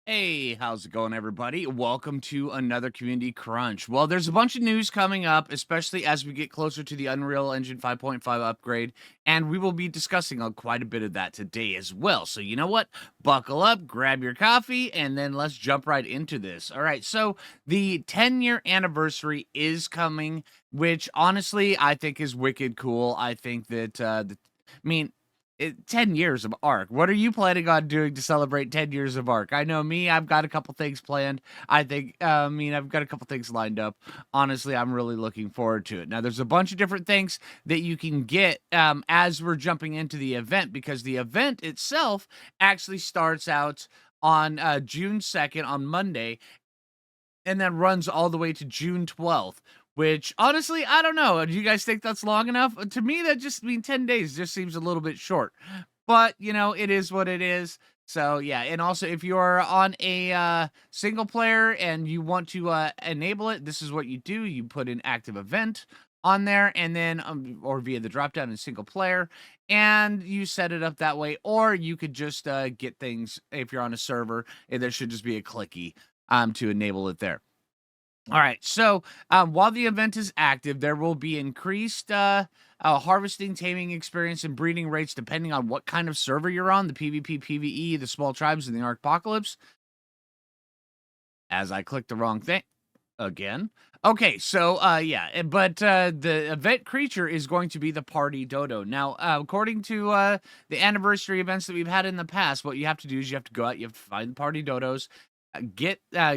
Hey, how's it going, everybody? Welcome to another Community Crunch. Well, there's a bunch of news coming up, especially as we get closer to the Unreal Engine 5.5 upgrade, and we will be discussing on quite a bit of that today as well. So, you know what? Buckle up, grab your coffee, and then let's jump right into this. All right, so the 10-year anniversary is coming, which honestly I think is wicked cool. I think that, I mean, 10 years of Ark. What are you planning on doing to celebrate 10 years of Ark? I know me, I've got a couple things planned. I've got a couple things lined up. Honestly, I'm really looking forward to it. Now, there's a bunch of different things that you can get as we're jumping into the event because the event itself actually starts out on June 2nd on Monday and then runs all the way to June 12th, which honestly, I don't know. Do you guys think that's long enough? To me, that just 10 days just seems a little bit short. But, it is what it is. So, yeah, and also if you're on a single player and you want to enable it, this is what you do. You put an active event on there and then or via the drop down in single player, and you set it up that way, or you could just get things if you're on a server, and there should just be a clicky to enable it there. All right, so while the event is active, there will be increased harvesting, taming experience, and breeding rates depending on what kind of server you're on, the PvP, PvE, the small tribes, and the Archpocalypse. As I clicked the wrong thing again. Okay, so but the event creature is going to be the party dodo. Now, according to the anniversary events that we've had in the past, what you have to do is you have to go out, you have to find the party dodos,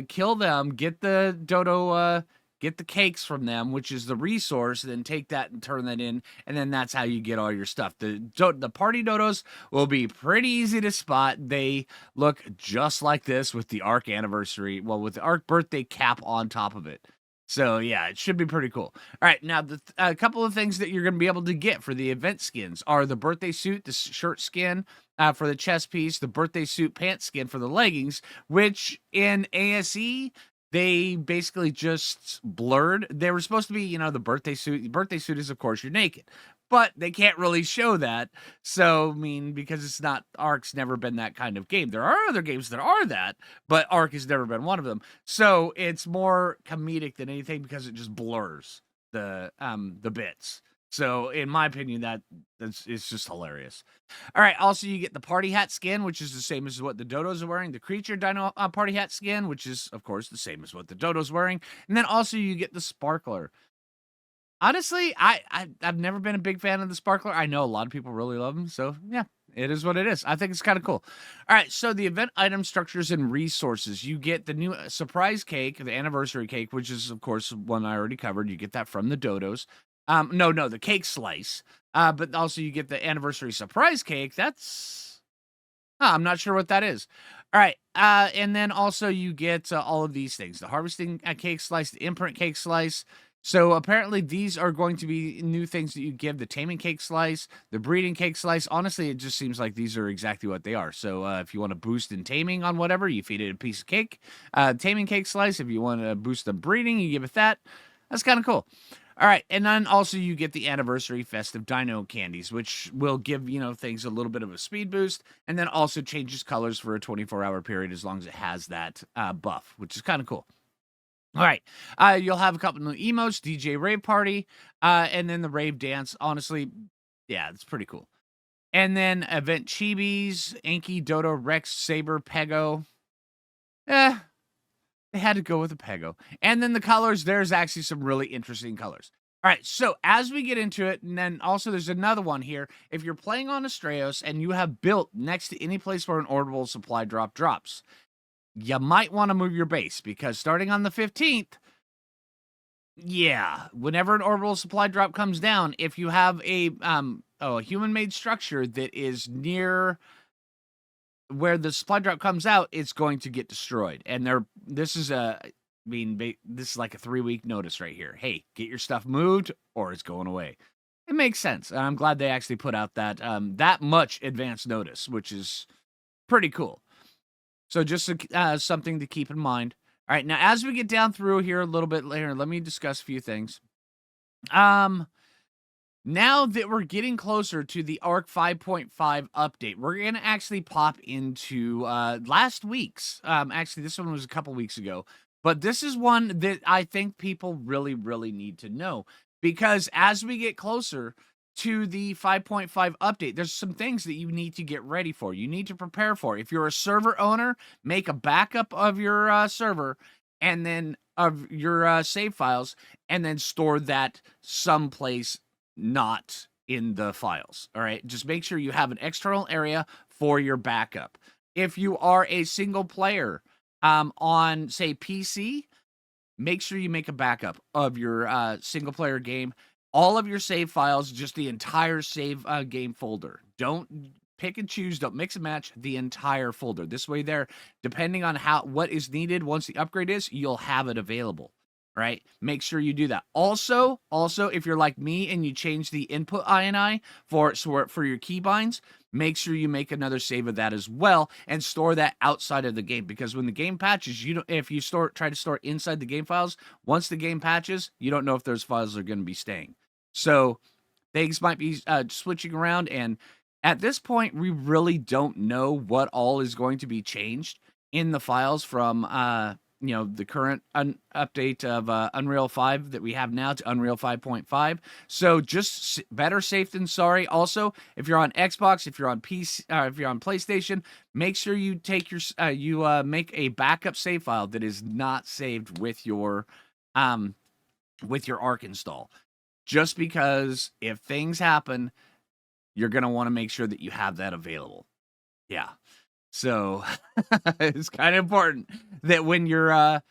kill them, get the dodo, get the cakes from them, which is the resource, then take that and turn that in, and then that's how you get all your stuff. The party dodos will be pretty easy to spot. They look just like this with the Ark anniversary, well, with the Ark birthday cap on top of it. So yeah, it should be pretty cool. All right, now a couple of things that you're going to be able to get for the event skins are the birthday suit, the shirt skin, for the chest piece, the birthday suit pants skin for the leggings, which in ASE they basically just blurred. They were supposed to be, the birthday suit. The birthday suit is, of course, you're naked, but they can't really show that. So, because it's not, Ark's never been that kind of game. There are other games that are that, but Ark has never been one of them. So it's more comedic than anything because it just blurs the bits. So, in my opinion, it's just hilarious. All right. Also, you get the party hat skin, which is the same as what the dodos are wearing. The creature dino party hat skin, which is, of course, the same as what the dodo's wearing. And then also you get the sparkler. Honestly, I've never been a big fan of the sparkler. I know a lot of people really love them. So, yeah, it is what it is. I think it's kind of cool. All right. So, the event item structures and resources. You get the new surprise cake, the anniversary cake, which is, of course, one I already covered. You get that from the dodos. No, the cake slice. But also you get the anniversary surprise cake. I'm not sure what that is. All right. And then also you get all of these things, the harvesting cake slice, the imprint cake slice. So apparently these are going to be new things that you give, the taming cake slice, the breeding cake slice. Honestly, it just seems like these are exactly what they are. So if you want to boost in taming on whatever, you feed it a piece of cake. Taming cake slice, if you want to boost the breeding, you give it that. That's kind of cool. All right, and then also you get the anniversary festive dino candies, which will give, things a little bit of a speed boost, and then also changes colors for a 24-hour period as long as it has that buff, which is kind of cool. All right, you'll have a couple of emotes, DJ Rave Party, and then the Rave Dance. Honestly, yeah, it's pretty cool. And then event chibis, Anki, Dodo, Rex, Saber, Pego. They had to go with a Pego. And then the colors, there's actually some really interesting colors. All right, so as we get into it, and then also there's another one here. If you're playing on Astraeos and you have built next to any place where an orbital supply drop drops, you might want to move your base because starting on the 15th, yeah, whenever an orbital supply drop comes down, if you have a human-made structure that is near where the supply drop comes out, it's going to get destroyed. And this is like a 3-week notice right here. Hey, get your stuff moved or it's going away. It makes sense. And I'm glad they actually put out that much advance notice, which is pretty cool. So just something to keep in mind. All right, now as we get down through here a little bit later, let me discuss a few things. Now that we're getting closer to the Arc 5.5 update, we're going to actually pop into last week's. Actually, this one was a couple weeks ago, but this is one that I think people really, really need to know because as we get closer to the 5.5 update, there's some things that you need to get ready for. You need to prepare for. If you're a server owner, make a backup of your server and then of your save files, and then store that someplace not in the files. All right. Just make sure you have an external area for your backup. If you are a single player on, say, PC, make sure you make a backup of your single player game, all of your save files, just the entire save game folder. Don't pick and choose, don't mix and match the entire folder. This way there, depending on what is needed once the upgrade is, you'll have it available. Right? Make sure you do that. Also, if you're like me and you change the input INI for your keybinds, make sure you make another save of that as well and store that outside of the game, because when the game patches, if you try to store inside the game files, once the game patches, you don't know if those files are going to be staying. So things might be switching around, and at this point, we really don't know what all is going to be changed in the files from the current update of Unreal 5 that we have now to Unreal 5.5. So just better safe than sorry. Also, if you're on Xbox, if you're on PC, if you're on PlayStation, make sure you take your make a backup save file that is not saved with your Ark install. Just because if things happen, you're going to want to make sure that you have that available. Yeah. So it's kind of important that when you're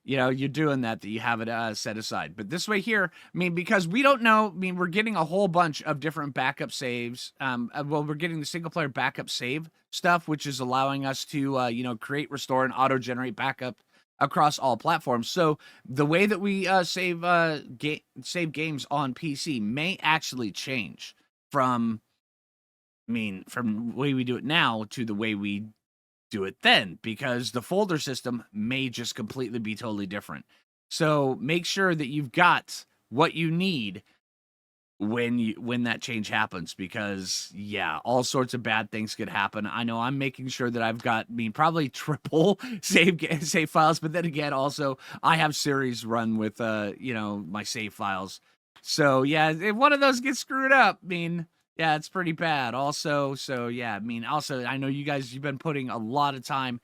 doing that you have it set aside. But this way here, I mean, because we don't know, I mean, we're getting a whole bunch of different backup saves. We're getting the single player backup save stuff, which is allowing us to, create, restore, and auto generate backup across all platforms. So the way that we save games on PC may actually change from the way we do it now to the way we do it then, because the folder system may just completely be totally different. So make sure that you've got what you need when that change happens, because all sorts of bad things could happen. I know I'm making sure that I've got probably triple save files, but then again, also I have series run with my save files. So if one of those gets screwed up, it's pretty bad. Also, I know you guys, you've been putting a lot of time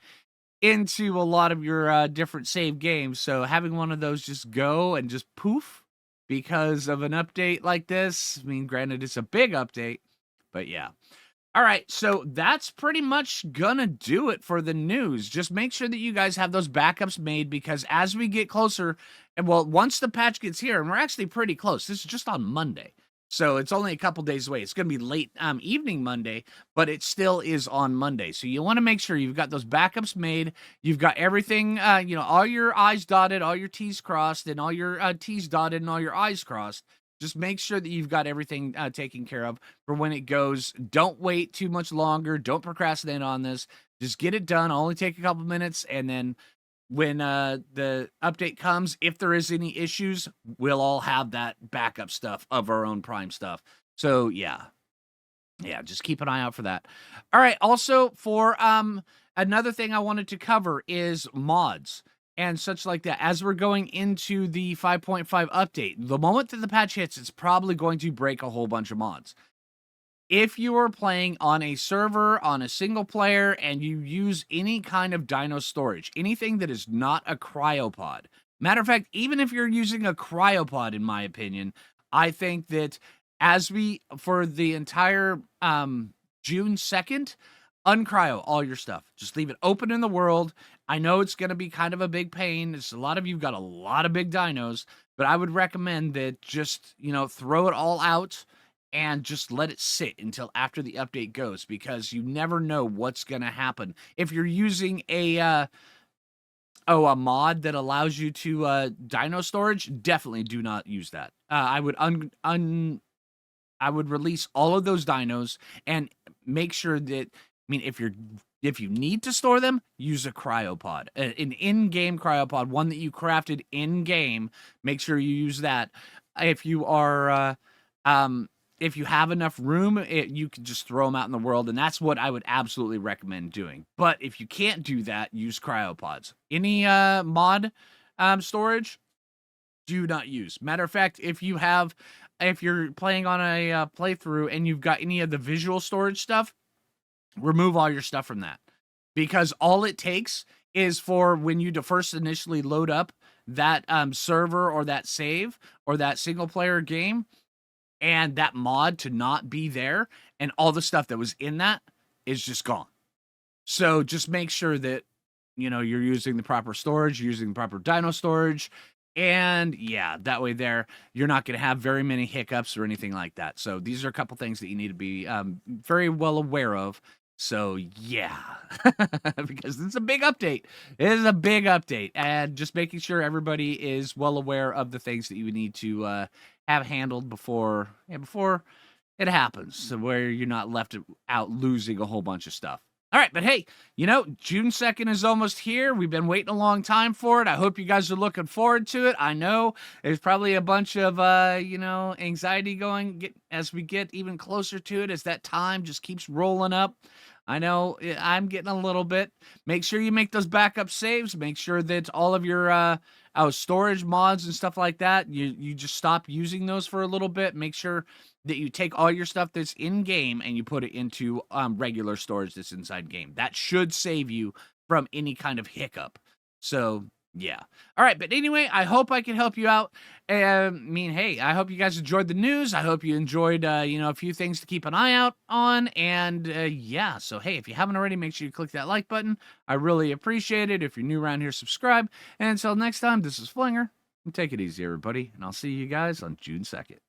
into a lot of your different save games. So having one of those just go and just poof because of an update like this, granted, it's a big update, but yeah. All right, so that's pretty much gonna do it for the news. Just make sure that you guys have those backups made, because as we get closer, and once the patch gets here, and we're actually pretty close, this is just on Monday. So it's only a couple days away. It's going to be late evening Monday, but it still is on Monday. So you want to make sure you've got those backups made. You've got everything, all your I's dotted, all your T's crossed, and all your T's dotted and all your I's crossed. Just make sure that you've got everything taken care of for when it goes. Don't wait too much longer. Don't procrastinate on this. Just get it done. It'll only take a couple minutes, and then when the update comes, if there is any issues, we'll all have that backup stuff of our own Prime stuff. So just keep an eye out for that. All right. Also, for another thing I wanted to cover is mods and such like that. As we're going into the 5.5 update, the moment that the patch hits, it's probably going to break a whole bunch of mods. If you are playing on a server, on a single player, and you use any kind of Dino Storage, anything that is not a cryopod. Matter of fact, even if you're using a cryopod, in my opinion, I think that for the entire June 2nd, uncryo all your stuff. Just leave it open in the world. I know it's going to be kind of a big pain. It's a lot of you've got a lot of big dinos, but I would recommend that just, throw it all out and just let it sit until after the update goes, because you never know what's going to happen. If you're using a mod that allows you to Dino Storage, definitely do not use that. I would I would release all of those dinos and make sure that, if you need to store them, use a cryopod, an in-game cryopod, one that you crafted in-game. Make sure you use that. If you are if you have enough room, you can just throw them out in the world, and that's what I would absolutely recommend doing. But if you can't do that, use cryopods. Any mod storage, do not use. Matter of fact, if you're playing on a playthrough and you've got any of the visual storage stuff, remove all your stuff from that, because all it takes is for when you first initially load up that server or that save or that single player game, and that mod to not be there, and all the stuff that was in that is just gone. So just make sure that, you're using the proper storage, you're using the proper Dino Storage, and yeah, that way there, you're not going to have very many hiccups or anything like that. So these are a couple things that you need to be very well aware of. So yeah, because it's a big update. It is a big update, and just making sure everybody is well aware of the things that you need to have handled before it happens, so where you're not left out losing a whole bunch of stuff. All right, but hey, June 2nd is almost here. We've been waiting a long time for it. I hope you guys are looking forward to it. I know there's probably a bunch of, anxiety going as we get even closer to it, as that time just keeps rolling up. I know I'm getting a little bit. Make sure you make those backup saves. Make sure that all of your storage mods and stuff like that, you just stop using those for a little bit. Make sure that you take all your stuff that's in game and you put it into regular storage that's inside game. That should save you from any kind of hiccup. So yeah. All right, but anyway, I hope I can help you out. Hey, I hope you guys enjoyed the news. I hope you enjoyed, a few things to keep an eye out on. And yeah, so hey, if you haven't already, make sure you click that like button. I really appreciate it. If you're new around here, subscribe. And until next time, this is Phlinger. Take it easy, everybody, and I'll see you guys on June 2nd.